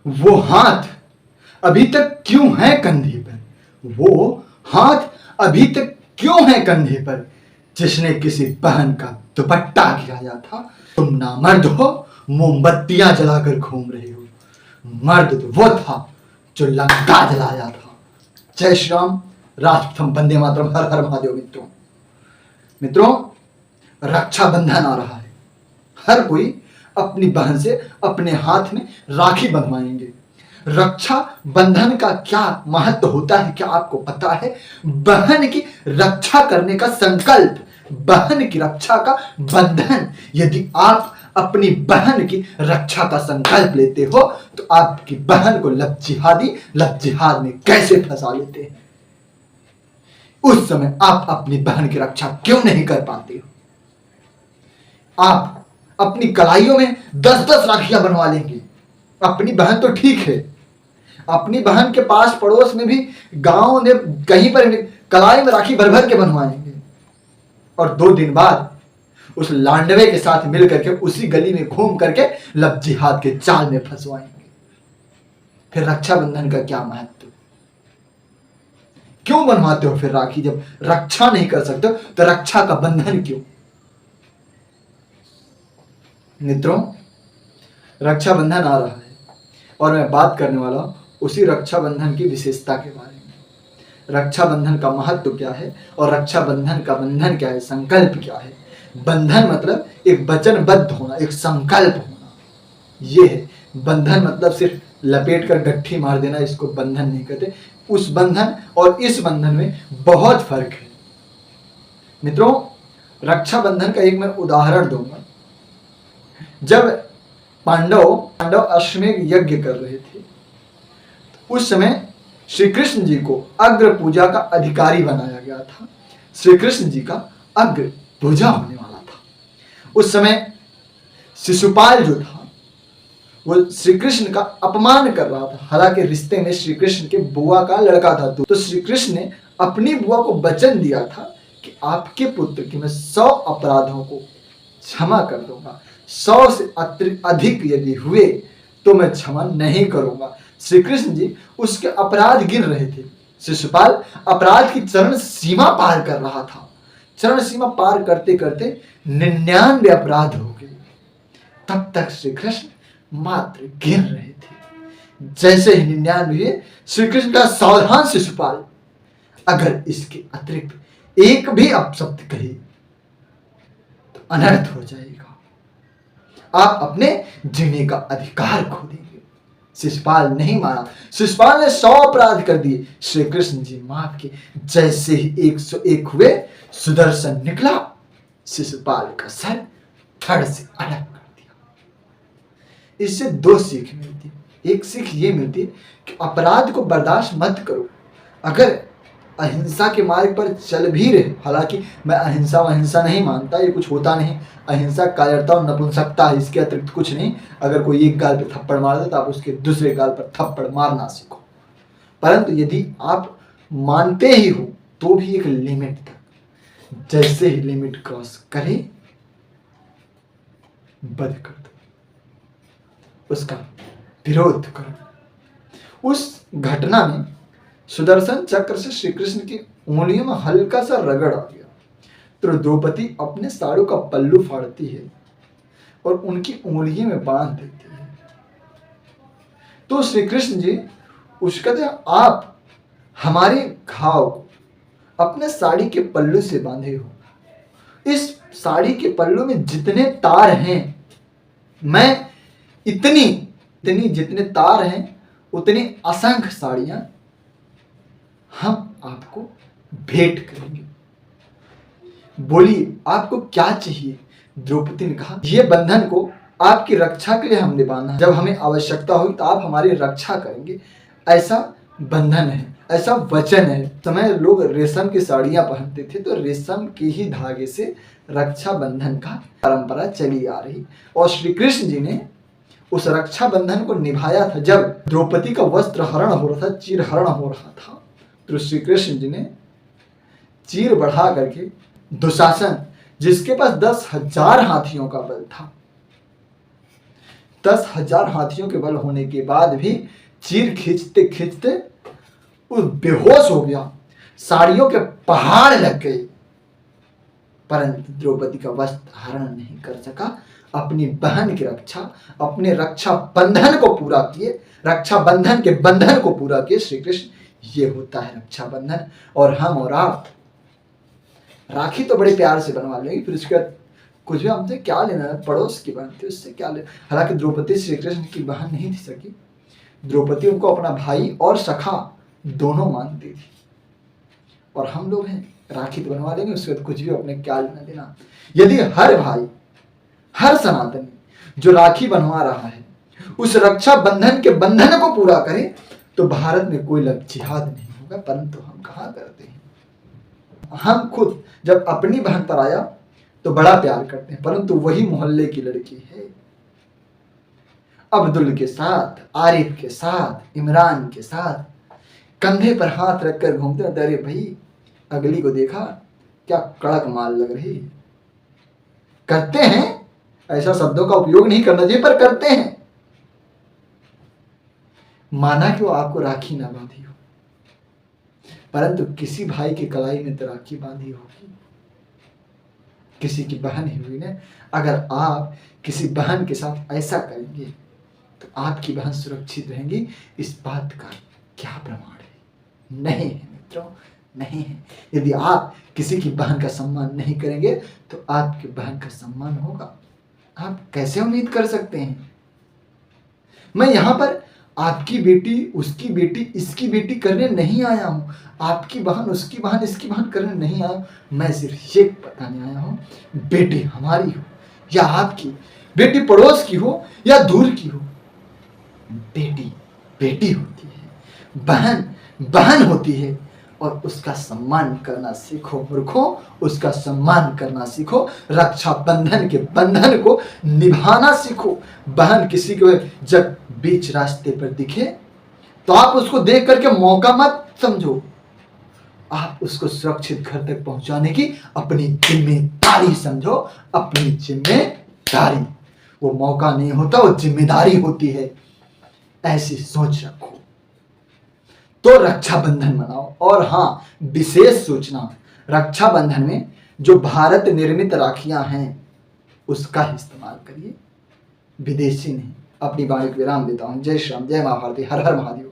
वो हाथ अभी तक क्यों है कंधे पर? वो हाथ अभी तक क्यों है कंधे पर जिसने किसी बहन का दुपट्टा गिराया था? तुम नामर्द हो, मोमबत्तियां जलाकर घूम रहे हो। मर्द तो वो था जो लंका जलाया था। जय श्री राम, राष्ट्रप्रथम, वंदे मातरम, हर हर महादेव। मित्रों, रक्षाबंधन आ रहा है। हर कोई अपनी बहन से अपने हाथ में राखी बंधवाएंगे। रक्षा बंधन का क्या महत्व होता है, क्या आपको पता है? बहन की रक्षा करने का संकल्प, बहन की रक्षा का बंधन। यदि आप अपनी बहन की रक्षा का संकल्प लेते हो तो आपकी बहन को लव जिहाद में कैसे फंसा लेते हैं? उस समय आप अपनी बहन की रक्षा क्यों नहीं कर पाते हो? आप अपनी कलाइयों में 10-10 राखियां बनवा लेंगे। अपनी बहन तो ठीक है, अपनी बहन के पास पड़ोस में भी, गांव में कहीं पर कलाई में राखी भर भर के बनवाएंगे और 2 दिन बाद उस लांडवे के साथ मिल करके उसी गली में घूम करके लव जिहाद के जाल में फंसवाएंगे। फिर रक्षाबंधन का क्या महत्व? क्यों बनवाते हो फिर राखी? जब रक्षा नहीं कर सकते तो रक्षा का बंधन क्यों? मित्रों, रक्षाबंधन आ रहा है और मैं बात करने वाला हूं उसी रक्षाबंधन की विशेषता के बारे में। रक्षाबंधन का महत्व क्या है और रक्षाबंधन का बंधन क्या है, संकल्प क्या है? बंधन मतलब एक वचनबद्ध होना, एक संकल्प होना, ये है। बंधन मतलब सिर्फ लपेट कर गट्ठी मार देना, इसको बंधन नहीं कहते। उस बंधन और इस बंधन में बहुत फर्क है। मित्रों, रक्षाबंधन का एक मैं उदाहरण दूंगा। जब पांडव अश्वमेध यज्ञ कर रहे थे, उस समय श्री कृष्ण जी को अग्र पूजा का अधिकारी बनाया गया था। श्री कृष्ण जी का अग्र पूजा होने वाला था। उस समय शिशुपाल जो था वो श्री कृष्ण का अपमान कर रहा था। हालांकि रिश्ते में श्री कृष्ण के बुआ का लड़का था, तो श्री कृष्ण ने अपनी बुआ को वचन दिया था कि आपके पुत्र के मैं 100 अपराधों को क्षमा कर दूंगा, 100 से अधिक यदि हुए तो मैं क्षमा नहीं करूंगा। श्री कृष्ण जी उसके अपराध गिन रहे थे। शिशुपाल अपराध की चरण सीमा पार कर रहा था। चरण सीमा पार करते करते 99 अपराध हो गए। तब तक श्री कृष्ण मात्र गिर रहे थे। जैसे ही 99 हुए, श्री कृष्ण का सावधान शिशुपाल, अगर इसके अतिरिक्त एक भी अपशब्द कहे तो अनर्थ हो जाएगा, आप अपने जीने का अधिकार खो देंगे। शिशुपाल नहीं माना। शिशुपाल ने 100 अपराध कर दिए। श्री कृष्ण जी माफ किए। जैसे ही 101 हुए, सुदर्शन निकला, शिशुपाल का सर धड़ से अलग कर दिया। इससे 2 सीख मिलती। एक सीख ये मिलती कि अपराध को बर्दाश्त मत करो। अगर अहिंसा के मार्ग पर चल भी रहे, हालांकि मैं अहिंसा नहीं मानता, ये कुछ होता नहीं। अहिंसा कायरता और नपुंसकता है, इसके अतिरिक्त कुछ नहीं। अगर कोई एक गाल पर थप्पड़ मार दे तो आप उसके दूसरे गाल पर थप्पड़ मारना सीखो। परंतु यदि आप मानते ही हो तो भी एक लिमिट तक, जैसे ही लिमिट क्रॉस करे बंद कर दो, उसका विरोध करो। उस घटना में सुदर्शन चक्र से श्री कृष्ण की उंगलियों में हल्का सा रगड़ आ गया, तो द्रौपदी अपने साड़ू का पल्लू फाड़ती है और उनकी उंगलियों में बांध देती है। तो श्री कृष्ण जी उसको कहते हैं, आप हमारे घाव को अपने साड़ी के पल्लू से बांधे हो। इस साड़ी के पल्लू में जितने तार हैं, मैं इतनी जितने तार हैं उतनी असंख्य साड़ियां हम आपको भेंट करेंगे। बोलिए आपको क्या चाहिए? द्रौपदी ने कहा, यह बंधन को आपकी रक्षा के लिए हम निभाना है। जब हमें आवश्यकता होगी तो आप हमारी रक्षा करेंगे, ऐसा बंधन है, ऐसा वचन है। समय लोग रेशम की साड़ियां पहनते थे, तो रेशम के ही धागे से रक्षा बंधन का परंपरा चली आ रही, और श्री कृष्ण जी ने उस रक्षा बंधन को निभाया था। जब द्रौपदी का वस्त्र हरण हो रहा था, चीर हरण हो रहा था, तो श्री कृष्ण जी ने चीर बढ़ा करके दुशासन, जिसके पास 10,000 हाथियों का बल था, 10,000 हाथियों के बल होने के बाद भी चीर खींचते खींचते वो बेहोश हो गया, साड़ियों के पहाड़ लग गए, परंतु द्रौपदी का वस्त्र हरण नहीं कर सका। अपनी बहन की रक्षा, अपने रक्षा बंधन को पूरा किए, रक्षा बंधन के बंधन को पूरा किए श्री कृष्ण। ये होता है रक्षा बंधन। और हम और आप राखी तो बड़े प्यार से बनवा लेंगे, फिर उसके बाद कुछ भी हमसे क्या लेना है, पड़ोस की बहन थी उससे क्या लेना। हालांकि द्रौपदी श्री कृष्ण की बहन नहीं थी सकी, द्रौपदी उनको अपना भाई और सखा दोनों मानती थी। और हम लोग हैं, राखी तो बनवा लेंगे, उसके बाद कुछ भी अपने क्या लेना देना। यदि हर भाई, हर सनातनी जो राखी बनवा रहा है उस रक्षा बंधन के बंधन को पूरा करे तो भारत में कोई जिहाद नहीं होगा। परंतु हम कहाँ करते हैं। हम खुद जब अपनी बहन पर आया तो बड़ा प्यार करते हैं, परंतु वही मोहल्ले की लड़की है, अब्दुल के साथ, आरिफ के साथ, इमरान के साथ कंधे पर हाथ रखकर घूमते हैं। अरे भाई, अगली को देखा क्या कड़क माल लग रही है। करते हैं, ऐसा शब्दों का उपयोग नहीं करना चाहिए, पर करते हैं। माना कि वो आपको राखी ना बांधी हो, परंतु किसी भाई की कलाई में तो राखी बांधी होगी, किसी की बहन ही हुई ना। अगर आप किसी बहन के साथ ऐसा करेंगे तो आपकी बहन सुरक्षित रहेंगी, इस बात का क्या प्रमाण है? नहीं है मित्रों, नहीं है। यदि आप किसी की बहन का सम्मान नहीं करेंगे तो आपकी बहन का सम्मान होगा। आप कैसे उम्मीद कर सकते हैं? मैं यहां पर आपकी बेटी, उसकी बेटी, इसकी बेटी करने नहीं आया हूं, आपकी बहन, उसकी बहन, इसकी बहन करने नहीं आया। मैं सिर्फ ये बताने आया हूं, बेटी हमारी हो या आपकी, बेटी पड़ोस की हो या दूर की हो, बेटी बेटी होती है, बहन बहन होती है। और उसका सम्मान करना सीखो मूर्खों, उसका सम्मान करना सीखो, रक्षा बंधन के बंधन को निभाना सीखो। बहन किसी को जब बीच रास्ते पर दिखे तो आप उसको देख करके मौका मत समझो, आप उसको सुरक्षित घर तक पहुंचाने की अपनी जिम्मेदारी समझो, अपनी जिम्मेदारी। वो मौका नहीं होता, वो जिम्मेदारी होती है। ऐसी सोच रखो तो रक्षाबंधन मनाओ। और हाँ, विशेष सूचना, रक्षाबंधन में जो भारत निर्मित राखियां हैं उसका इस्तेमाल करिए, विदेशी नहीं। अपनी वाणी को विराम देता हूं। जय श्री राम, जय मां भारती, हर हर महादेव।